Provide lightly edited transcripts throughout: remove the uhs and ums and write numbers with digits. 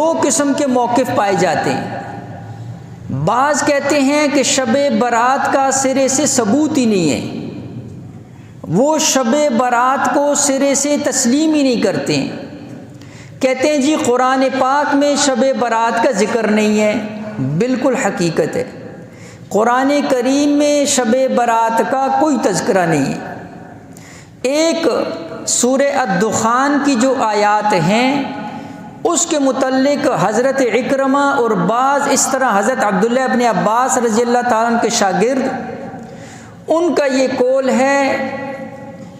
دو قسم کے موقف پائے جاتے ہیں۔ بعض کہتے ہیں کہ شب برات کا سرے سے ثبوت ہی نہیں ہے، وہ شب برات کو سرے سے تسلیم ہی نہیں کرتے ہیں، کہتے ہیں جی قرآن پاک میں شب برات کا ذکر نہیں ہے۔ بالکل حقیقت ہے، قرآن کریم میں شب برات کا کوئی تذکرہ نہیں ہے۔ ایک سورہ الدخان کی جو آیات ہیں اس کے متعلق حضرت اکرمہ اور بعض اس طرح حضرت عبداللہ ابن عباس رضی اللہ تعالیٰ عنہ کے شاگرد، ان کا یہ قول ہے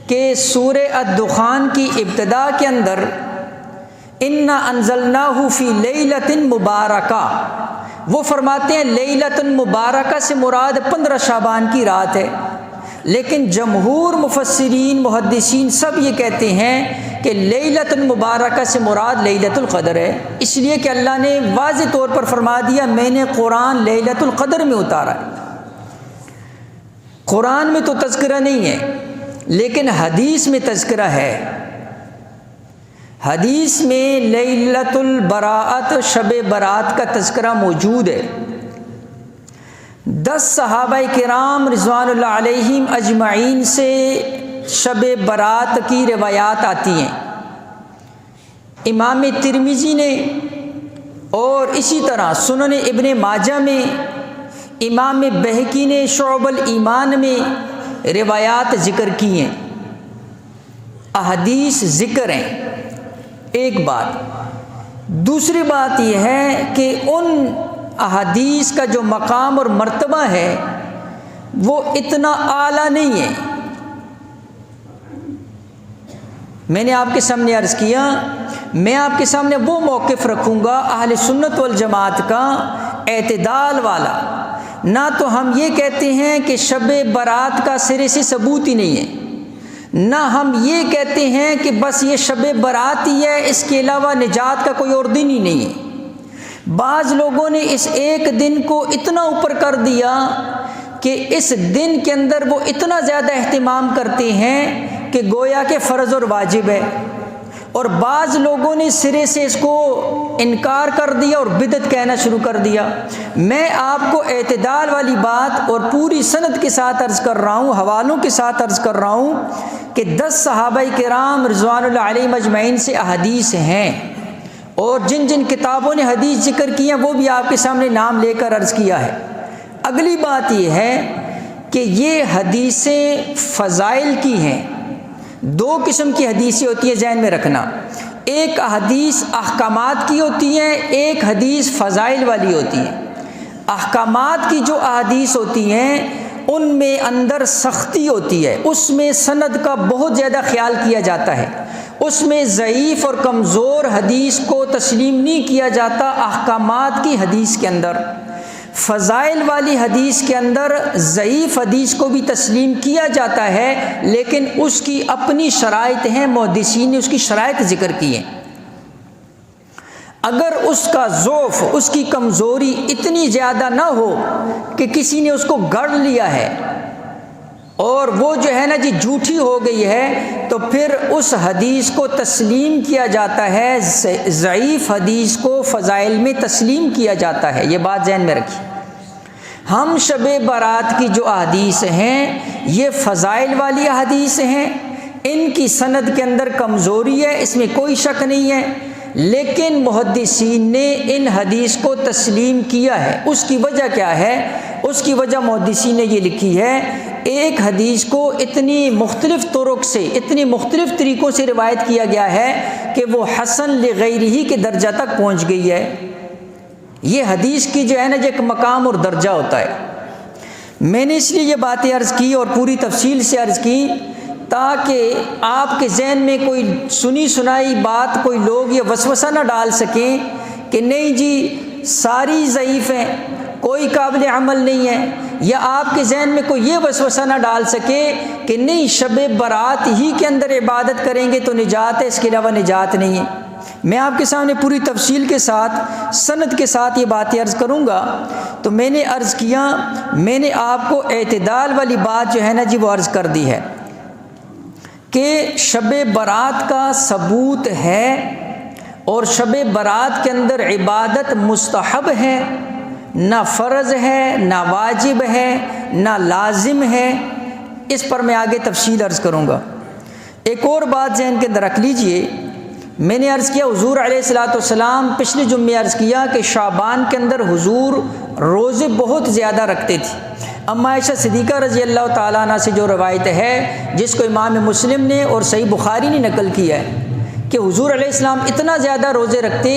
کہ سورہ الدخان کی ابتدا کے اندر اِنَّا أَنزَلْنَاهُ فِي لَيْلَةٍ مُبَارَكَةٍ، وہ فرماتے ہیں لیلۃ مبارکہ سے مراد 15 شعبان کی رات ہے، لیکن جمہور مفسرین محدثین سب یہ کہتے ہیں کہ لیلۃ مبارکہ سے مراد لیلۃ القدر ہے، اس لیے کہ اللہ نے واضح طور پر فرما دیا میں نے قرآن لیلۃ القدر میں اتارا ہے۔ قرآن میں تو تذکرہ نہیں ہے لیکن حدیث میں تذکرہ ہے۔ حدیث میں لیلۃ البراءت شب برات کا تذکرہ موجود ہے۔ 10 صحابہ کرام رضوان اللہ علیہم اجمعین سے شب برات کی روایات آتی ہیں۔ امام ترمذی نے اور اسی طرح سنن ابن ماجہ میں، امام بہقی نے شعب الایمان میں روایات ذکر کی ہیں، احادیث ذکر ہیں۔ ایک بات، دوسری بات یہ ہے کہ ان احادیث کا جو مقام اور مرتبہ ہے وہ اتنا اعلیٰ نہیں ہے۔ میں نے آپ کے سامنے عرض کیا، میں آپ کے سامنے وہ موقف رکھوں گا اہل سنت والجماعت کا اعتدال والا، نہ تو ہم یہ کہتے ہیں کہ شب برات کا سرے سے ثبوت ہی نہیں ہے، نہ ہم یہ کہتے ہیں کہ بس یہ شب برات ہی ہے، اس کے علاوہ نجات کا کوئی اور دن ہی نہیں ہے۔ بعض لوگوں نے اس ایک دن کو اتنا اوپر کر دیا کہ اس دن کے اندر وہ اتنا زیادہ اہتمام کرتے ہیں کہ گویا کہ فرض اور واجب ہے، اور بعض لوگوں نے سرے سے اس کو انکار کر دیا اور بدعت کہنا شروع کر دیا۔ میں آپ کو اعتدال والی بات اور پوری سند کے ساتھ عرض کر رہا ہوں، حوالوں کے ساتھ عرض کر رہا ہوں کہ 10 صحابہ کرام رضوان اللہ علیہم اجمعین سے احادیث ہیں، اور جن جن کتابوں نے حدیث ذکر کی ہیں وہ بھی آپ کے سامنے نام لے کر عرض کیا ہے۔ اگلی بات یہ ہے کہ یہ حدیثیں فضائل کی ہیں۔ 2 قسم کی حدیثیں ہوتی ہیں، ذہن میں رکھنا، ایک حدیث احکامات کی ہوتی ہے، ایک حدیث فضائل والی ہوتی ہے۔ احکامات کی جو احادیث ہوتی ہیں ان میں اندر سختی ہوتی ہے، اس میں سند کا بہت زیادہ خیال کیا جاتا ہے، اس میں ضعیف اور کمزور حدیث کو تسلیم نہیں کیا جاتا احکامات کی حدیث کے اندر۔ فضائل والی حدیث کے اندر ضعیف حدیث کو بھی تسلیم کیا جاتا ہے، لیکن اس کی اپنی شرائط ہیں، محدثین نے اس کی شرائط ذکر کی ہیں۔ اگر اس کا ضعف، اس کی کمزوری اتنی زیادہ نہ ہو کہ کسی نے اس کو گڑھ لیا ہے اور وہ جو ہے نا جی جھوٹی ہو گئی ہے، تو پھر اس حدیث کو تسلیم کیا جاتا ہے، ضعیف حدیث کو فضائل میں تسلیم کیا جاتا ہے۔ یہ بات ذہن میں رکھیے۔ ہم شب برات کی جو احادیث ہیں یہ فضائل والی احادیث ہیں، ان کی سند کے اندر کمزوری ہے، اس میں کوئی شک نہیں ہے، لیکن محدثین نے ان حدیث کو تسلیم کیا ہے۔ اس کی وجہ کیا ہے؟ اس کی وجہ محدثین نے یہ لکھی ہے، ایک حدیث کو اتنی مختلف طرق سے، اتنی مختلف طریقوں سے روایت کیا گیا ہے کہ وہ حسن لغیرہ کے درجہ تک پہنچ گئی ہے۔ یہ حدیث کی جو ہے نا ایک مقام اور درجہ ہوتا ہے۔ میں نے اس لیے یہ باتیں عرض کی اور پوری تفصیل سے عرض کی تاکہ آپ کے ذہن میں کوئی سنی سنائی بات کوئی لوگ یہ وسوسہ نہ ڈال سکیں کہ نہیں جی ساری ضعیف ہیں، کوئی قابل عمل نہیں ہے، یا آپ کے ذہن میں کوئی یہ وسوسہ نہ ڈال سکے کہ نہیں شب برات ہی کے اندر عبادت کریں گے تو نجات ہے، اس کے علاوہ نجات نہیں ہے۔ میں آپ کے سامنے پوری تفصیل کے ساتھ سند کے ساتھ یہ باتیں عرض کروں گا۔ تو میں نے عرض کیا، میں نے آپ کو اعتدال والی بات جو ہے نا جی وہ عرض کر دی ہے کہ شب برات کا ثبوت ہے، اور شب برات کے اندر عبادت مستحب ہے، نہ فرض ہے، نہ واجب ہے، نہ لازم ہے، اس پر میں آگے تفصیل عرض کروں گا۔ ایک اور بات ذہن کے اندر رکھ لیجئے، میں نے عرض کیا حضور علیہ الصلوۃ والسلام پچھلے جمعے عرض کیا کہ شعبان کے اندر حضور روزے بہت زیادہ رکھتے تھے۔ اما عائشہ صدیقہ رضی اللہ تعالیٰ عنہ سے جو روایت ہے، جس کو امام مسلم نے اور صحیح بخاری نے نقل کیا ہے کہ حضور علیہ السلام اتنا زیادہ روزے رکھتے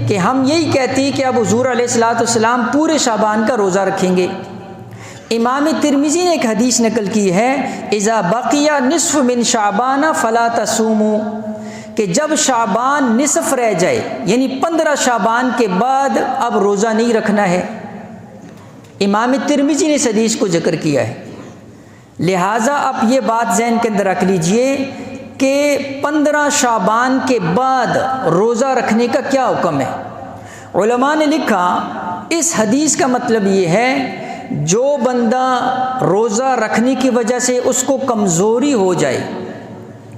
کہ ہم یہی کہتے کہ اب حضور علیہ الصلوۃ والسلام پورے شعبان کا روزہ رکھیں گے۔ امام ترمذی نے ایک حدیث نقل کی ہے، اذا بقی نصف من شعبان فلا تصوموا، کہ جب شعبان نصف رہ جائے یعنی 15 شعبان کے بعد اب روزہ نہیں رکھنا ہے۔ امام ترمذی نے اس حدیث کو ذکر کیا ہے، لہٰذا اب یہ بات ذہن کے اندر رکھ لیجئے کہ 15 شعبان کے بعد روزہ رکھنے کا کیا حکم ہے۔ علماء نے لکھا اس حدیث کا مطلب یہ ہے جو بندہ روزہ رکھنے کی وجہ سے اس کو کمزوری ہو جائے،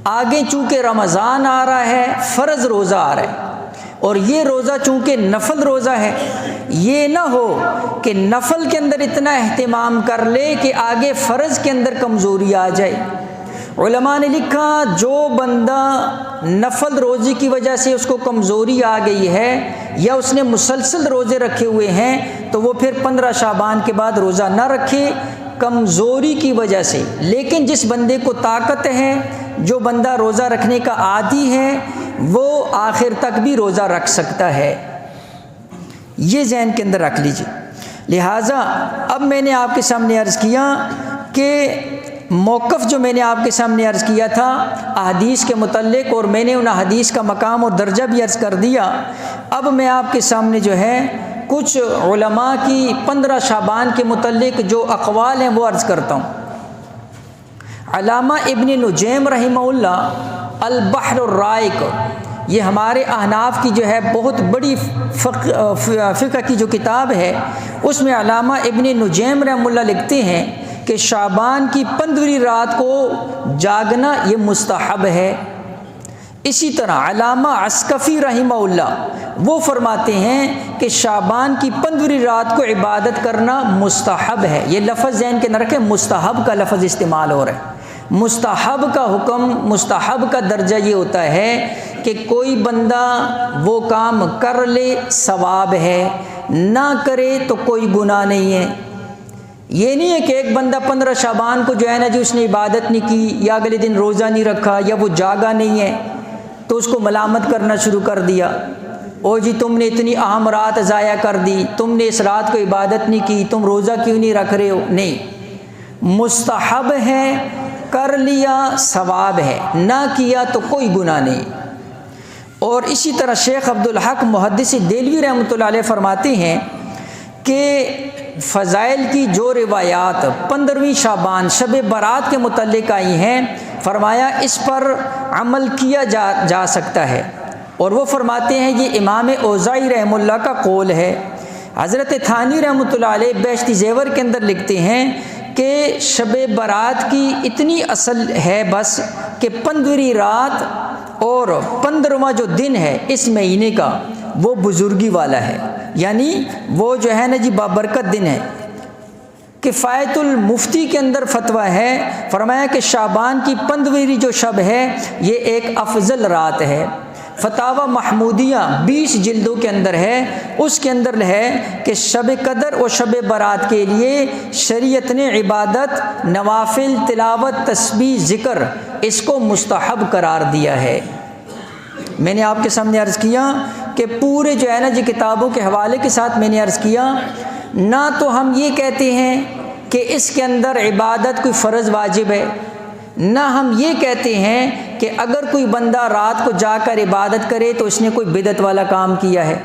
آگے چونکہ رمضان آ رہا ہے، فرض روزہ آ رہا ہے، اور یہ روزہ چونکہ نفل روزہ ہے، یہ نہ ہو کہ نفل کے اندر اتنا اہتمام کر لے کہ آگے فرض کے اندر کمزوری آ جائے۔ علماء نے لکھا جو بندہ نفل روزے کی وجہ سے اس کو کمزوری آ گئی ہے یا اس نے مسلسل روزے رکھے ہوئے ہیں تو وہ پھر 15 شعبان کے بعد روزہ نہ رکھے کمزوری کی وجہ سے۔ لیکن جس بندے کو طاقت ہے، جو بندہ روزہ رکھنے کا عادی ہے، وہ آخر تک بھی روزہ رکھ سکتا ہے، یہ ذہن کے اندر رکھ لیجیے۔ لہٰذا اب میں نے آپ کے سامنے عرض کیا کہ موقف جو میں نے آپ کے سامنے عرض کیا تھا احادیث کے متعلق، اور میں نے ان احادیث کا مقام اور درجہ بھی عرض کر دیا۔ اب میں آپ کے سامنے جو ہے کچھ علماء کی 15 شعبان کے متعلق جو اقوال ہیں وہ عرض کرتا ہوں۔ علامہ ابن نجیم رحمہ اللہ البحر الرائق، یہ ہمارے احناف کی جو ہے بہت بڑی فقہ کی جو کتاب ہے، اس میں علامہ ابن نجیم رحمہ اللہ لکھتے ہیں کہ شعبان کی 15ویں رات کو جاگنا یہ مستحب ہے۔ اسی طرح علامہ عسقفی رحمہ اللہ وہ فرماتے ہیں کہ شعبان کی 15ویں رات کو عبادت کرنا مستحب ہے۔ یہ لفظ ذہن کے نہ رکھیں، مستحب کا لفظ استعمال ہو رہا ہے۔ مستحب کا حکم، مستحب کا درجہ یہ ہوتا ہے کہ کوئی بندہ وہ کام کر لے ثواب ہے، نہ کرے تو کوئی گناہ نہیں ہے۔ یہ نہیں ہے کہ ایک بندہ 15 شعبان کو جو ہے نا جی اس نے عبادت نہیں کی یا اگلے دن روزہ نہیں رکھا یا وہ جاگا نہیں ہے تو اس کو ملامت کرنا شروع کر دیا، او جی تم نے اتنی اہم رات ضائع کر دی، تم نے اس رات کو عبادت نہیں کی، تم روزہ کیوں نہیں رکھ رہے ہو۔ نہیں، مستحب ہے، کر لیا ثواب ہے، نہ کیا تو کوئی گناہ نہیں۔ اور اسی طرح شیخ عبدالحق محدث دہلوی رحمۃ اللہ علیہ فرماتے ہیں کہ فضائل کی جو روایات 15ویں شعبان شب برات کے متعلق آئی ہیں، فرمایا اس پر عمل کیا جا سکتا ہے، اور وہ فرماتے ہیں یہ امام اوزاعی رحمہ اللہ کا قول ہے۔ حضرت تھانی رحمۃ اللہ علیہ بہشتی زیور کے اندر لکھتے ہیں کہ شب برات کی اتنی اصل ہے بس کہ 15ویں رات اور 15واں جو دن ہے اس مہینے کا وہ بزرگی والا ہے، یعنی وہ جو ہے نا جی بابرکت دن ہے۔ کفایت المفتی کے اندر فتویٰ ہے، فرمایا کہ شعبان کی 15ویں جو شب ہے یہ ایک افضل رات ہے۔ فتاوی محمودیہ 20 جلدوں کے اندر ہے، اس کے اندر ہے کہ شب قدر اور شب برات کے لیے شریعت نے عبادت، نوافل، تلاوت، تسبیح، ذکر اس کو مستحب قرار دیا ہے۔ میں نے آپ کے سامنے عرض کیا کہ پورے جو ہے نا جی کتابوں کے حوالے کے ساتھ میں نے عرض کیا، نہ تو ہم یہ کہتے ہیں کہ اس کے اندر عبادت کوئی فرض واجب ہے، نہ ہم یہ کہتے ہیں کہ اگر کوئی بندہ رات کو جا کر عبادت کرے تو اس نے کوئی بدعت والا کام کیا ہے۔